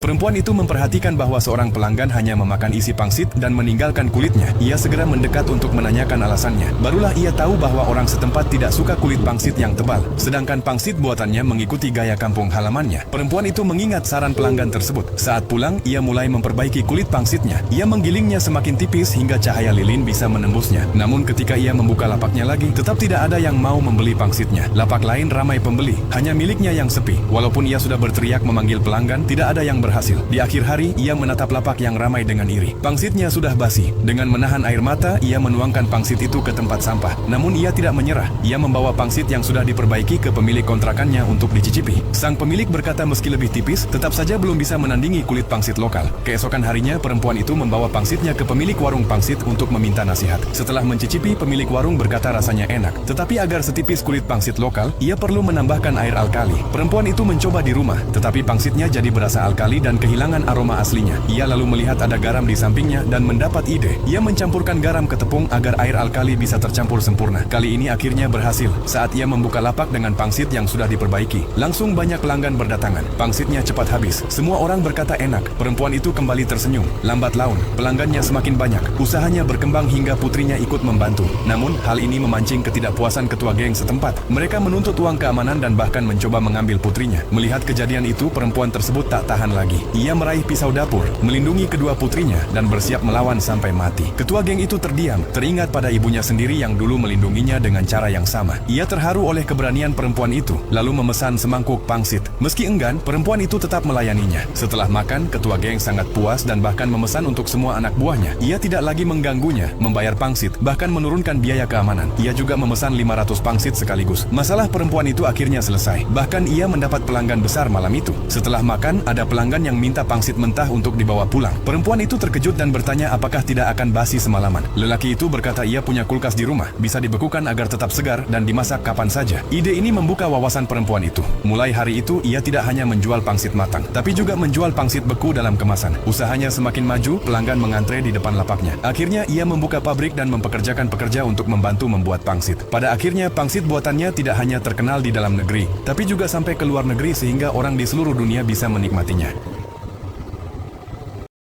Perempuan itu memperhatikan bahwa seorang pelanggan hanya memakan isi pangsit dan meninggalkan kulitnya. Ia segera mendekat untuk menanyakan alasannya. Barulah ia tahu bahwa orang setempat tidak suka kulit pangsit yang tebal, sedangkan pangsit buatannya mengikuti gaya kampung halamannya. Perempuan itu mengingat saran pelanggan tersebut. Saat pulang, ia mulai memperbaiki kulit pangsitnya. Ia menggilingnya semakin tipis hingga cahaya lilin bisa menembusnya. Namun ketika ia membuka lapaknya lagi, tetap tidak ada yang mau membeli pangsitnya. Lapak lain ramai pembeli, hanya miliknya yang sepi. Walaupun ia sudah berteriak memanggil pelanggan, tidak ada yang berhasil. Di akhir hari, ia menatap lapak yang ramai dengan iri. Pangsitnya sudah basi. Dengan menahan air mata, ia menuangkan pangsit itu ke tempat sampah. Namun ia tidak menyerah. Ia membawa pangsit yang sudah diperbaiki ke pemilik kontrakannya untuk dicicipi. Sang pemilik berkata meski lebih tipis, tetap saja belum bisa menandingi kulit pangsit lokal. Keesokan harinya, perempuan itu membawa pangsitnya ke pemilik warung pangsit untuk meminta nasihat. Setelah mencicipi, pemilik warung berkata rasanya enak. Tetapi agar setipis kulit pangsit lokal, ia perlu menambahkan air alkali. Perempuan itu mencoba di rumah, tetapi pangsitnya jadi berasa alkali dan kehilangan aroma aslinya. Ia lalu melihat ada garam di sampingnya dan mendapat ide. Ia mencampurkan garam ke tepung agar air alkali bisa tercampur sempurna. Kali ini akhirnya berhasil. Saat ia membuka lapak dengan pangsit yang sudah diperbaiki, langsung banyak pelanggan berdatangan. Pangsitnya cepat habis. Semua orang berkata enak. Perempuan itu kembali tersenyum. Lambat laun, pelanggannya semakin banyak. Usahanya berkembang hingga putrinya ikut membantu. Namun, hal ini memancing ketidakpuasan ketua geng setempat. Mereka menuntut uang keamanan dan bahkan mencoba mengambil putrinya. Melihat kejadian itu, perempuan tersebut tak tahan lagi. Ia meraih pisau dapur, melindungi kedua putrinya, dan bersiap melawan sampai mati. Ketua geng itu terdiam, teringat pada ibunya sendiri yang dulu melindunginya dengan cara yang sama. Ia terharu oleh keberanian perempuan itu, lalu memesan semangkuk pangsit. Meski enggan, perempuan itu tetap melayaninya. Setelah makan, ketua geng sangat puas dan bahkan memesan untuk semua anak buahnya. Ia tidak lagi mengganggunya, membayar pangsit, bahkan menurunkan biaya keamanan. Ia juga memesan 500 pangsit sekaligus. Masalah perempuan itu akhirnya selesai. Bahkan ia mendapat pelanggan besar malam itu. Setelah makan, ada pelanggan yang minta pangsit mentah untuk dibawa pulang. Perempuan itu terkejut dan bertanya apakah tidak akan basi semalaman. Lelaki itu berkata ia punya kulkas di rumah, bisa dibekukan agar tetap segar dan dimasak kapan saja. Ide ini membuka wawasan perempuan itu. Mulai hari itu, ia tidak hanya menjual pangsit matang, tapi juga menjual pangsit beku dalam kemasan. Usahanya semakin maju, pelanggan mengantre di depan lapaknya. Akhirnya, ia membuka pabrik dan mempekerjakan pekerja untuk membantu membuat pangsit. Pada akhirnya, pangsit buatannya tidak hanya terkenal di dalam negeri, tapi juga sampai ke luar negeri sehingga orang di seluruh dunia bisa menikmatinya.